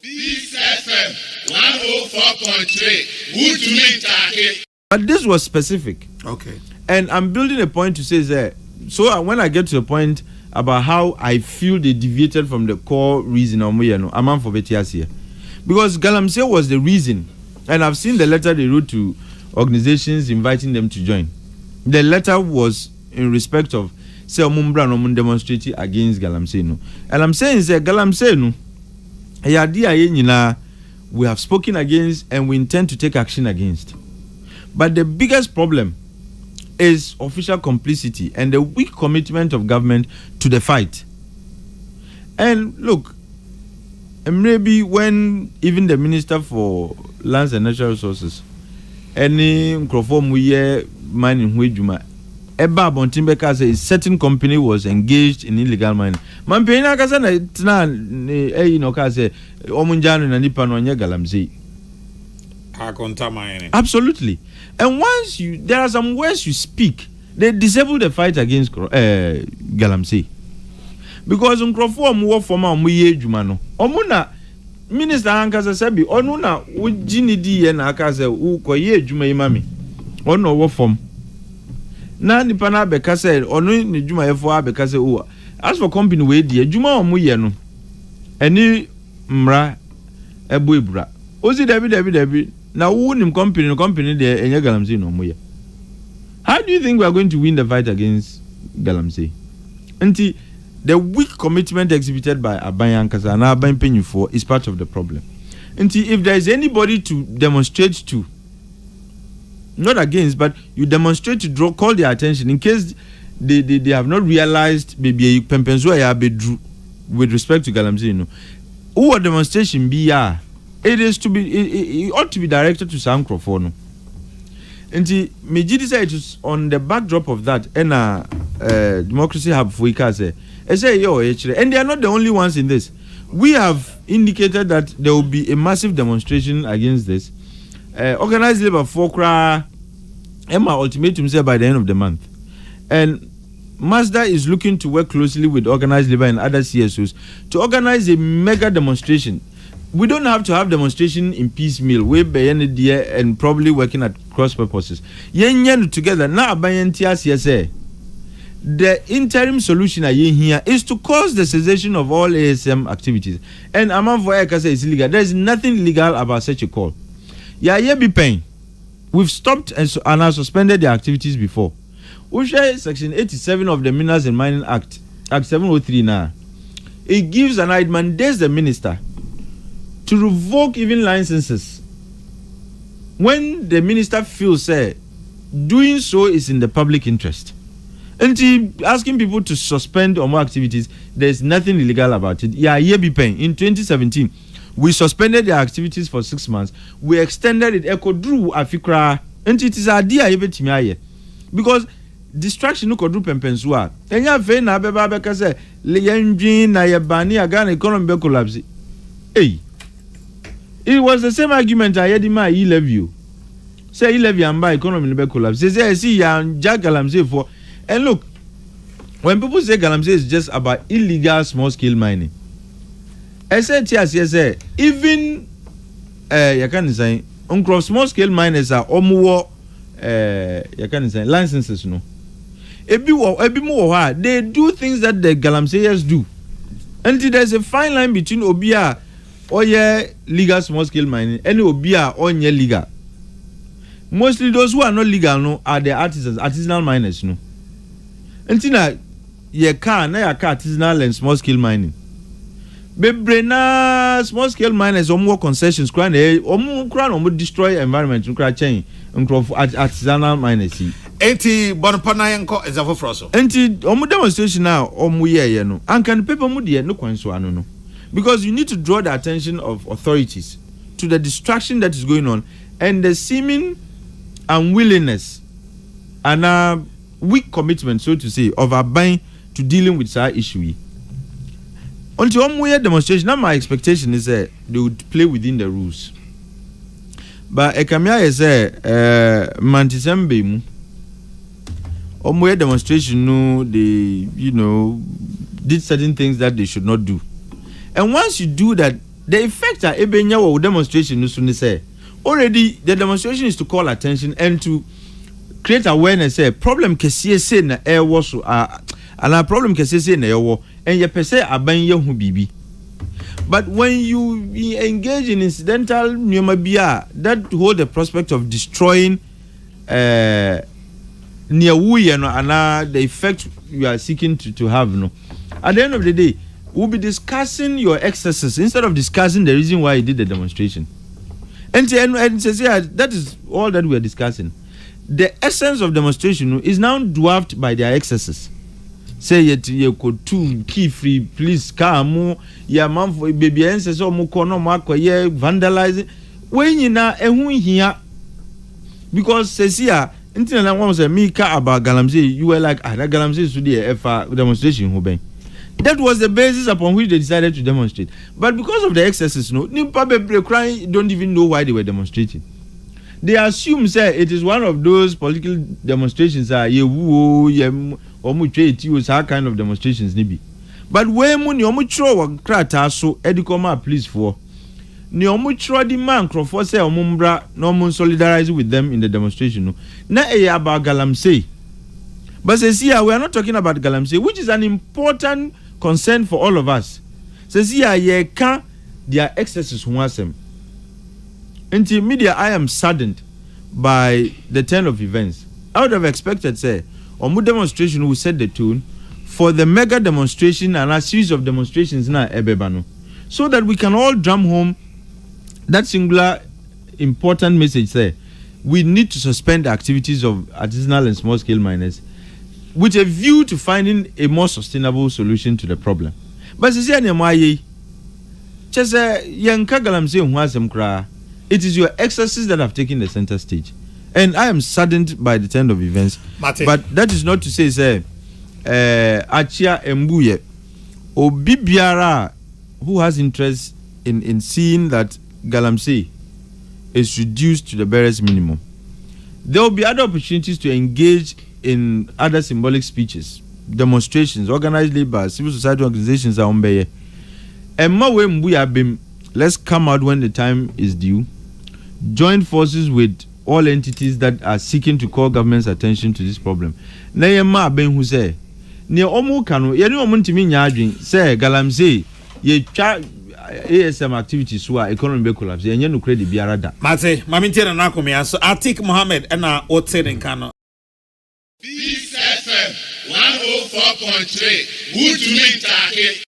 Peace FM 104.3. Good to meet you. But this was specific. Okay. And I'm building a point to say that. So when I get to the point about how I feel they deviated from the core reason, I'm on for BTS here. Because Galamsey was the reason. And I've seen the letter they wrote to organizations inviting them to join. The letter was in respect of say Omumbra no demonstrating against Galamsey no. And I'm saying say Galamsey no. We have spoken against and we intend to take action against. But the biggest problem is official complicity and the weak commitment of government to the fight. And look, maybe when even the Minister for Lands and Natural Resources, any mining wage, Eba Bontimbeka says a certain company was engaged in illegal mining. Mampena kasana tina kaze omunjano na nipa no anye Galamsey. Absolutely. And once there are some words you speak, they disable the fight against Galamsey. Because Nkrofo mu wo forma mu ye adwuma no. Omuna minister ankasa sabi onuna ujini di ye na akase ukoye adwuma imami. Ono wo form. Na nipa na beka say onu ni dwuma yefo abeka say o as for company we die dwuma omo ye no eni mra ebo ebura ozi dabi na wo nim company dey enye Galamsey no omo ye. How do you think we are going to win the fight against Galamsey? Until the weak commitment exhibited by Aban Yankasa and Aban Penyufo is part of the problem. Until if there is anybody to demonstrate to, not against, but you demonstrate to call their attention in case they have not realized maybe Pempenzo ya bedru with respect to Galamsey. No, who demonstration be it is to be it ought to be directed to Sam Crawford. No, and the Mejidi said it was on the backdrop of that and democracy hub for Ikaze. I say yo and they are not the only ones in this. We have indicated that there will be a massive demonstration against this. Organized labor for Emma ultimatum say by the end of the month. And Mazda is looking to work closely with organized labor and other CSOs to organize a mega demonstration. We don't have to have demonstration in piecemeal, way and probably working at cross purposes. Yen together now CSA. The interim solution here is to cause the cessation of all ASM activities. And among for Ekasa is illegal. There is nothing illegal about such a call. Be paying. We've stopped and have suspended their activities before. We share Section 87 of the Minerals and Mining Act, Act 703 now. It gives and it mandates the minister to revoke even licenses when the minister feels doing so is in the public interest. And asking people to suspend or more activities, there's nothing illegal about it. Be paying. In 2017. We suspended their activities for 6 months. We extended it. Eko drew afikra. And it is idea yebetimi because distraction no kodru pempensua. Enya fe na beba beka se le yenjin na yebani aga na economy be collapse. Hey. It was the same argument I had in my E-levy. Say E-levy and by economy be collapse. Say see ya Galamsey for. And look, when people say Galamsey is just about illegal small scale mining. I said yes, even you can say small scale miners are almost you can say licenses no. Ebi more they do things that the Galamseyers do. Until there's a fine line between Obia or legal small scale mining and Obia or legal. Mostly those who are not legal no are the artisanal miners no. Until now, you can artisanal and small scale mining. Bebrena small scale miners or more concessions destroy environment change artisanal miners. Enti bonpana yanko is a froso. Enti demonstration now no. And can people no kwanso no. Because you need to draw the attention of authorities to the distraction that is going on and the seeming unwillingness and weak commitment, so to say, of Aban to dealing with that issue. Until one demonstration, now my expectation is that they would play within the rules. But Ekamia is Mantisembe demonstration no they did certain things that they should not do. And once you do that, the effect that ebenya wo demonstration no so ne say already the demonstration is to call attention and to create awareness say problem kesiye say na ewo so and a problem kesiye say na ewo and ye pese aban ye hu bibi. But when you engage in incidental nyoma bia that hold the prospect of destroying near wuye no and the effect you are seeking to have no, at the end of the day we'll be discussing your excesses instead of discussing the reason why you did the demonstration. And that is all that we are discussing. The essence of demonstration is now dwarfed by their excesses. Say you could too key free, please come, ya man for baby ancestors or mukono marco ye vandalizing. When you na here because says here, until I want to me car about Galamsey, you were like, that Galamsey should be a demonstration who bang. That was the basis upon which they decided to demonstrate. But because of the excesses, no, crying don't even know why they were demonstrating. They assume say it is one of those political demonstrations that that kind of demonstrations nibi. But when you omuchro krata so edikoma police for ni omuchro di man crofo say omumbra no mun solidarize with them in the demonstration no. Na about Galamsey. But says here we are not talking about Galamsey, which is an important concern for all of us. Says here ye can their excesses huasem. Into media, I am saddened by the turn of events. I would have expected, say, Omu demonstration will set the tone for the mega demonstration and a series of demonstrations na Ebebano, so that we can all drum home that singular important message. Say, we need to suspend the activities of artisanal and small-scale miners with a view to finding a more sustainable solution to the problem. But it is your excesses that have taken the center stage. And I am saddened by the turn of events. Mate. But that is not to say, Achia Embuye or Bibiara, who has interest in seeing that Galamsey is reduced to the barest minimum. There will be other opportunities to engage in other symbolic speeches, demonstrations, organized labor, civil society organizations are umbeye. Let's come out when the time is due. Join forces with all entities that are seeking to call government's attention to this problem. Na yema ben who say, ne omu kanu, yeni omu ntimi nyadwin, say Galamsey, ye twa ASM activities so economy be collapse. Yenye no credit biara da. Mate, maminti na nakomi aso Atik Mohammed ena ote nkano. Peace FM 104.3. Good to meet you.